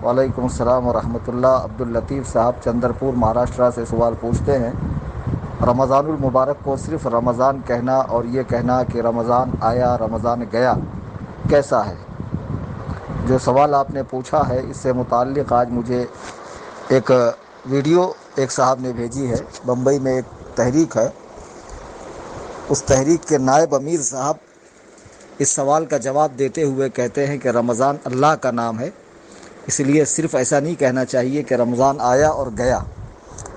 وعلیکم السلام ورحمۃ اللہ۔ عبداللطیف صاحب چندرپور مہاراشٹرا سے سوال پوچھتے ہیں، رمضان المبارک کو صرف رمضان کہنا اور یہ کہنا کہ رمضان آیا رمضان گیا کیسا ہے؟ جو سوال آپ نے پوچھا ہے اس سے متعلق آج مجھے ایک ویڈیو ایک صاحب نے بھیجی ہے۔ بمبئی میں ایک تحریک ہے، اس تحریک کے نائب امیر صاحب اس سوال کا جواب دیتے ہوئے کہتے ہیں کہ رمضان اللہ کا نام ہے، اس لیے صرف ایسا نہیں کہنا چاہیے کہ رمضان آیا اور گیا۔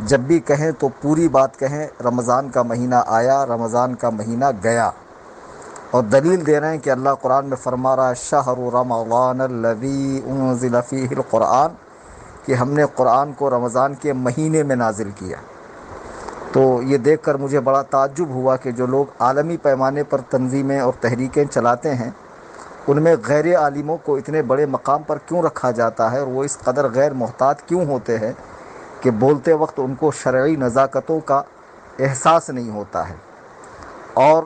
جب بھی کہیں تو پوری بات کہیں، رمضان کا مہینہ آیا رمضان کا مہینہ گیا، اور دلیل دے رہے ہیں کہ اللہ قرآن میں فرما رہا ہے شہر رمضان الذی انزل فیہ القرآن، کہ ہم نے قرآن کو رمضان کے مہینے میں نازل کیا۔ تو یہ دیکھ کر مجھے بڑا تعجب ہوا کہ جو لوگ عالمی پیمانے پر تنظیمیں اور تحریکیں چلاتے ہیں، ان میں غیر عالموں کو اتنے بڑے مقام پر کیوں رکھا جاتا ہے، اور وہ اس قدر غیر محتاط کیوں ہوتے ہیں کہ بولتے وقت ان کو شرعی نزاکتوں کا احساس نہیں ہوتا ہے۔ اور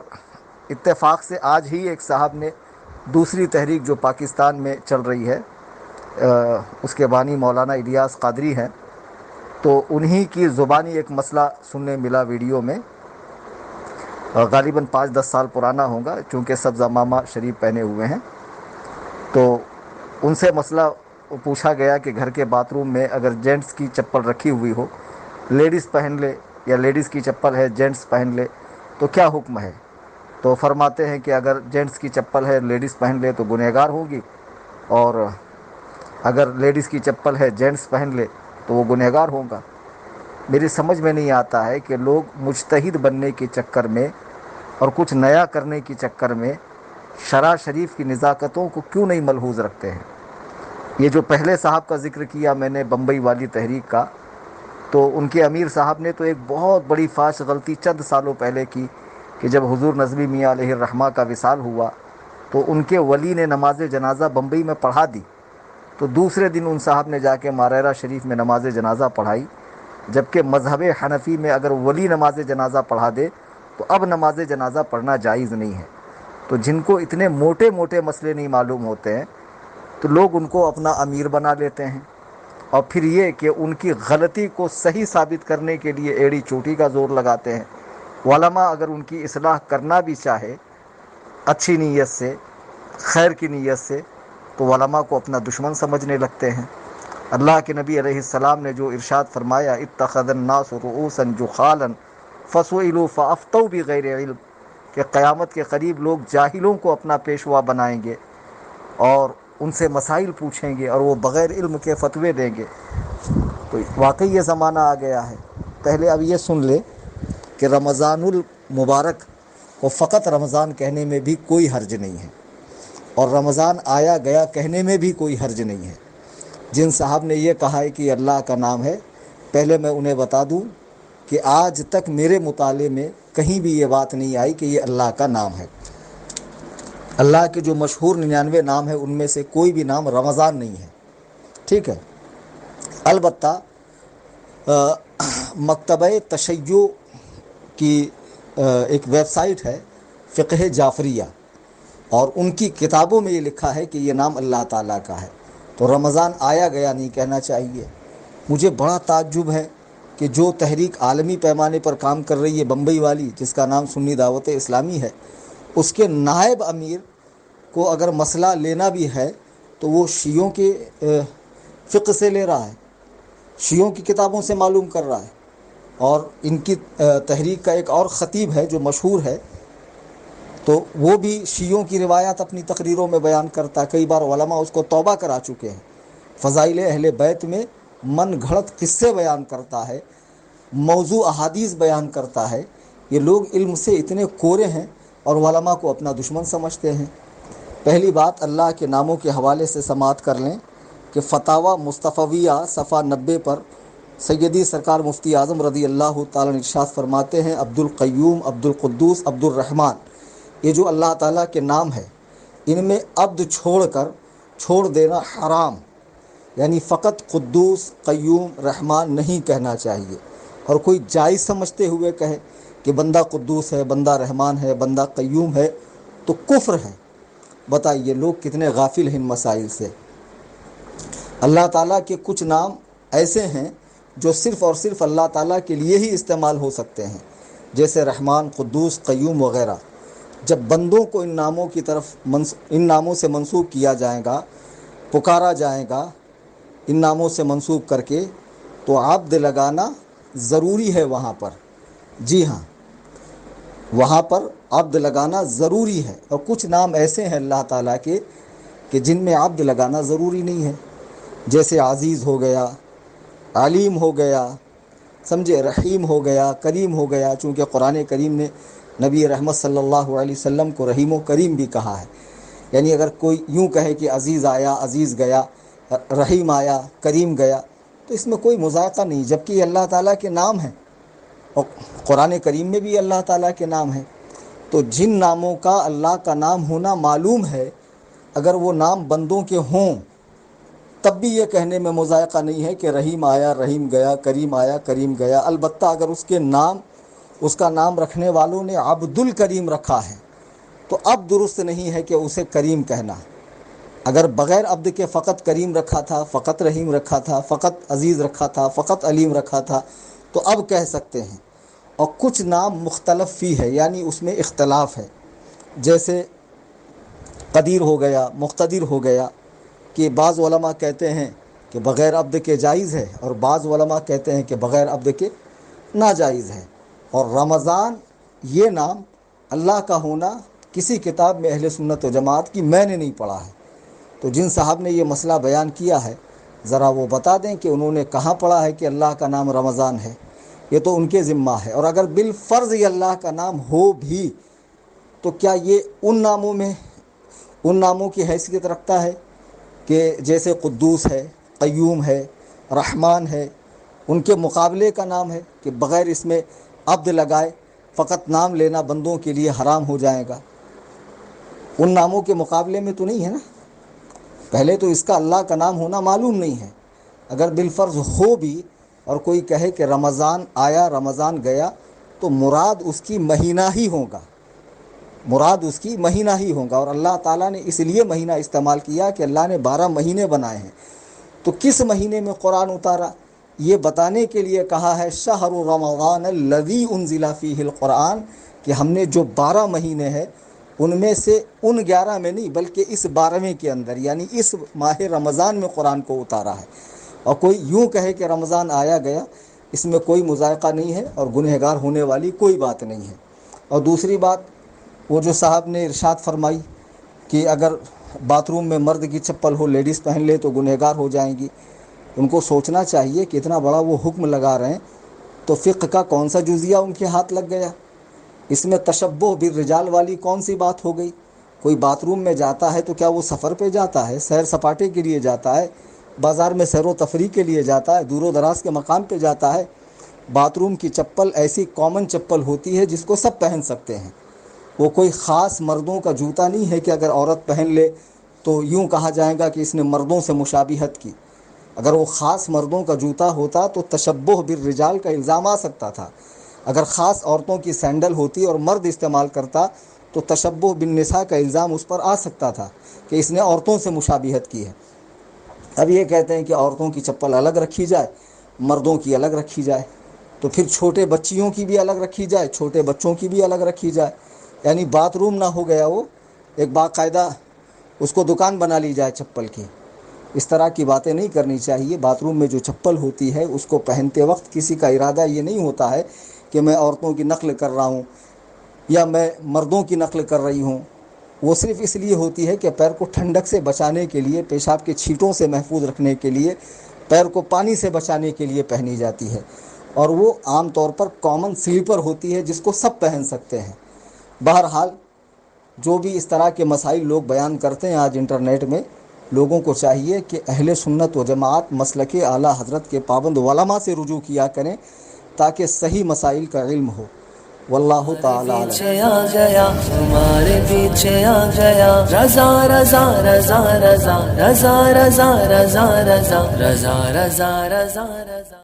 اتفاق سے آج ہی ایک صاحب نے دوسری تحریک جو پاکستان میں چل رہی ہے، اس کے بانی مولانا الیاس قادری ہیں، تو انہی کی زبانی ایک مسئلہ سننے ملا ویڈیو میں، غالباً 5-10 سال پرانا ہوگا چونکہ سبز عمامہ شریف پہنے ہوئے ہیں۔ تو ان سے مسئلہ پوچھا گیا کہ گھر کے باتھ روم میں اگر جینٹس کی چپل رکھی ہوئی ہو، لیڈیز پہن لے، یا لیڈیز کی چپل ہے جینٹس پہن لے تو کیا حکم ہے؟ تو فرماتے ہیں کہ اگر جینٹس کی چپل ہے لیڈیز پہن لے تو گنہگار ہوگی، اور اگر لیڈیز کی چپل ہے جینٹس پہن لے تو وہ گنہگار ہوگا۔ میری سمجھ میں نہیں آتا ہے کہ لوگ مجتہد بننے کے چکر میں اور کچھ نیا کرنے کے چکر میں شرع شریف کی نزاکتوں کو کیوں نہیں ملحوظ رکھتے ہیں۔ یہ جو پہلے صاحب کا ذکر کیا میں نے بمبئی والی تحریک کا، تو ان کے امیر صاحب نے تو ایک بہت بڑی فاش غلطی چند سالوں پہلے کی کہ جب حضور نظمی میاں علیہ الرحمہ کا وصال ہوا تو ان کے ولی نے نماز جنازہ بمبئی میں پڑھا دی، تو دوسرے دن ان صاحب نے جا کے ماریرا شریف میں نماز جنازہ پڑھائی، جبکہ مذہب حنفی میں اگر ولی نماز جنازہ پڑھا دے تو اب نماز جنازہ پڑھنا جائز نہیں ہے۔ تو جن کو اتنے موٹے موٹے مسئلے نہیں معلوم ہوتے ہیں تو لوگ ان کو اپنا امیر بنا لیتے ہیں، اور پھر یہ کہ ان کی غلطی کو صحیح ثابت کرنے کے لیے ایڑی چوٹی کا زور لگاتے ہیں۔ علماء اگر ان کی اصلاح کرنا بھی چاہے اچھی نیت سے، خیر کی نیت سے، تو علماء کو اپنا دشمن سمجھنے لگتے ہیں۔ اللہ کے نبی علیہ السلام نے جو ارشاد فرمایا اتخذ الناس رؤوسا جخالا فسئلوا فافتوا بغیر علم، کہ قیامت کے قریب لوگ جاہلوں کو اپنا پیشوا بنائیں گے اور ان سے مسائل پوچھیں گے اور وہ بغیر علم کے فتوے دیں گے۔ تو واقعی یہ زمانہ آ گیا ہے۔ پہلے اب یہ سن لے کہ رمضان المبارک کو فقط رمضان کہنے میں بھی کوئی حرج نہیں ہے، اور رمضان آیا گیا کہنے میں بھی کوئی حرج نہیں ہے۔ جن صاحب نے یہ کہا ہے کہ اللہ کا نام ہے، پہلے میں انہیں بتا دوں کہ آج تک میرے مطالعے میں کہیں بھی یہ بات نہیں آئی کہ یہ اللہ کا نام ہے۔ اللہ کے جو مشہور 99 نام ہیں ان میں سے کوئی بھی نام رمضان نہیں ہے، ٹھیک ہے۔ البتہ مکتبہ تشیع کی ایک ویب سائٹ ہے فقہ جعفریہ، اور ان کی کتابوں میں یہ لکھا ہے کہ یہ نام اللہ تعالیٰ کا ہے، تو رمضان آیا گیا نہیں کہنا چاہیے۔ مجھے بڑا تعجب ہے کہ جو تحریک عالمی پیمانے پر کام کر رہی ہے بمبئی والی، جس کا نام سنی دعوت اسلامی ہے، اس کے نائب امیر کو اگر مسئلہ لینا بھی ہے تو وہ شیعوں کے فقہ سے لے رہا ہے، شیعوں کی کتابوں سے معلوم کر رہا ہے۔ اور ان کی تحریک کا ایک اور خطیب ہے جو مشہور ہے، تو وہ بھی شیعوں کی روایات اپنی تقریروں میں بیان کرتا ہے۔ کئی بار علماء اس کو توبہ کرا چکے ہیں۔ فضائل اہل بیت میں من گھڑت قصے بیان کرتا ہے، موضوع احادیث بیان کرتا ہے۔ یہ لوگ علم سے اتنے کورے ہیں اور علماء کو اپنا دشمن سمجھتے ہیں۔ پہلی بات اللہ کے ناموں کے حوالے سے سماعت کر لیں کہ فتاوی مصطفیہ صفحہ 90 پر سیدی سرکار مفتی اعظم رضی اللہ تعالیٰ عنہ ارشاد فرماتے ہیں عبد القیوم، عبد القدوس، عبد الرحمن، یہ جو اللہ تعالیٰ کے نام ہے ان میں عبد چھوڑ دینا حرام، یعنی فقط قدوس، قیوم، رحمان نہیں کہنا چاہیے، اور کوئی جائز سمجھتے ہوئے کہے کہ بندہ قدوس ہے، بندہ رحمان ہے، بندہ قیوم ہے تو کفر ہے۔ بتائیے لوگ کتنے غافل ہیں ان مسائل سے۔ اللہ تعالیٰ کے کچھ نام ایسے ہیں جو صرف اور صرف اللہ تعالیٰ کے لیے ہی استعمال ہو سکتے ہیں، جیسے رحمان، قدوس، قیوم وغیرہ۔ جب بندوں کو ان ناموں کی طرف ان ناموں سے منسوب کیا جائے گا، پکارا جائے گا ان ناموں سے منسوب کر کے، تو عبد لگانا ضروری ہے وہاں پر۔ جی ہاں، وہاں پر عبد لگانا ضروری ہے۔ اور کچھ نام ایسے ہیں اللہ تعالیٰ کے کہ جن میں عبد لگانا ضروری نہیں ہے، جیسے عزیز ہو گیا، علیم ہو گیا، سمجھے، رحیم ہو گیا، کریم ہو گیا، چونکہ قرآن کریم نے نبی رحمت صلی اللہ علیہ وسلم کو رحیم و کریم بھی کہا ہے۔ یعنی اگر کوئی یوں کہے کہ عزیز آیا، عزیز گیا، رحیم آیا، کریم گیا، تو اس میں کوئی مذائقہ نہیں، جبکہ یہ اللہ تعالیٰ کے نام ہیں اور قرآن کریم میں بھی اللہ تعالیٰ کے نام ہیں۔ تو جن ناموں کا اللہ کا نام ہونا معلوم ہے، اگر وہ نام بندوں کے ہوں تب بھی یہ کہنے میں مذائقہ نہیں ہے کہ رحیم آیا، رحیم گیا، کریم آیا، کریم گیا۔ البتہ اگر اس کا نام رکھنے والوں نے عبد الکریم رکھا ہے تو اب درست نہیں ہے کہ اسے کریم کہنا۔ اگر بغیر عبد کے فقط کریم رکھا تھا، فقط رحیم رکھا تھا، فقط عزیز رکھا تھا، فقط علیم رکھا تھا، تو اب کہہ سکتے ہیں۔ اور کچھ نام مختلف فی ہے، یعنی اس میں اختلاف ہے، جیسے قدیر ہو گیا، مقتدر ہو گیا، کہ بعض علماء کہتے ہیں کہ بغیر عبد کے جائز ہے، اور بعض علماء کہتے ہیں کہ بغیر عبد کے ناجائز ہے۔ اور رمضان یہ نام اللہ کا ہونا کسی کتاب میں اہل سنت و جماعت کی میں نے نہیں پڑھا ہے۔ تو جن صاحب نے یہ مسئلہ بیان کیا ہے، ذرا وہ بتا دیں کہ انہوں نے کہاں پڑھا ہے کہ اللہ کا نام رمضان ہے۔ یہ تو ان کے ذمہ ہے۔ اور اگر بالفرض یہ اللہ کا نام ہو بھی تو کیا یہ ان ناموں کی حیثیت رکھتا ہے کہ جیسے قدوس ہے، قیوم ہے، رحمان ہے، ان کے مقابلے کا نام ہے کہ بغیر اس میں عبد لگائے فقط نام لینا بندوں کے لیے حرام ہو جائے گا؟ ان ناموں کے مقابلے میں تو نہیں ہے نا۔ پہلے تو اس کا اللہ کا نام ہونا معلوم نہیں ہے۔ اگر بالفرض ہو بھی اور کوئی کہے کہ رمضان آیا، رمضان گیا، تو مراد اس کی مہینہ ہی ہوگا، مراد اس کی مہینہ ہی ہوگا۔ اور اللہ تعالیٰ نے اس لیے مہینہ استعمال کیا کہ اللہ نے 12 مہینے بنائے ہیں۔ تو کس مہینے میں قرآن اتارا یہ بتانے کے لیے کہا ہے شہر رمضان الذی انزل فیہ القرآن، کہ ہم نے جو 12 مہینے ہیں ان میں سے ان 11 میں نہیں بلکہ اس 12ویں کے اندر، یعنی اس ماہ رمضان میں قرآن کو اتارا ہے۔ اور کوئی یوں کہے کہ رمضان آیا گیا، اس میں کوئی مذائقہ نہیں ہے اور گنہگار ہونے والی کوئی بات نہیں ہے۔ اور دوسری بات، وہ جو صاحب نے ارشاد فرمائی کہ اگر باتھ روم میں مرد کی چپل ہو، لیڈیز پہن لے تو گنہگار ہو جائیں گی، ان کو سوچنا چاہیے کہ اتنا بڑا وہ حکم لگا رہے ہیں تو فقہ کا کون سا جزیہ ان کے ہاتھ لگ گیا؟ اس میں تشبہ بالرجال والی کون سی بات ہو گئی؟ کوئی باتھ روم میں جاتا ہے تو کیا وہ سفر پہ جاتا ہے، سیر سپاٹے کے لیے جاتا ہے، بازار میں سیر و تفریح کے لیے جاتا ہے، دور و دراز کے مقام پہ جاتا ہے؟ باتھ روم کی چپل ایسی کامن چپل ہوتی ہے جس کو سب پہن سکتے ہیں۔ وہ کوئی خاص مردوں کا جوتا نہیں ہے کہ اگر عورت پہن لے تو یوں کہا جائے گا کہ اس نے مردوں سے مشابہت کی۔ اگر وہ خاص مردوں کا جوتا ہوتا تو تشبہ بالرجال کا الزام آ سکتا تھا۔ اگر خاص عورتوں کی سینڈل ہوتی اور مرد استعمال کرتا تو تشبہ بالنساء کا الزام اس پر آ سکتا تھا کہ اس نے عورتوں سے مشابہت کی ہے۔ اب یہ کہتے ہیں کہ عورتوں کی چپل الگ رکھی جائے، مردوں کی الگ رکھی جائے، تو پھر چھوٹے بچیوں کی بھی الگ رکھی جائے، چھوٹے بچوں کی بھی الگ رکھی جائے، یعنی باتھ روم نہ ہو گیا وہ ایک باقاعدہ اس کو دکان بنا لی جائے چپل کی۔ اس طرح کی باتیں نہیں کرنی چاہیے۔ باتھ روم میں جو چپل ہوتی ہے اس کو پہنتے وقت کسی کا ارادہ یہ نہیں ہوتا ہے کہ میں عورتوں کی نقل کر رہا ہوں یا میں مردوں کی نقل کر رہی ہوں۔ وہ صرف اس لیے ہوتی ہے کہ پیر کو ٹھنڈک سے بچانے کے لیے، پیشاب کے چھینٹوں سے محفوظ رکھنے کے لیے، پیر کو پانی سے بچانے کے لیے پہنی جاتی ہے۔ اور وہ عام طور پر کامن سلیپر ہوتی ہے جس کو سب پہن سکتے ہیں۔ بہرحال جو بھی اس طرح کے مسائل لوگ بیان کرتے ہیں آج انٹرنیٹ میں، لوگوں کو چاہیے کہ اہل سنت و جماعت مسلک اعلیٰ حضرت کے پابند علماء سے رجوع کیا کریں تاکہ صحیح مسائل کا علم ہو۔ واللہ تعالی پیچھے آ گیا، تمہارے پیچھے آ گیا، رضا رضا رضا رضا رضا رضا رضا رضا رضا رضا رضا رضا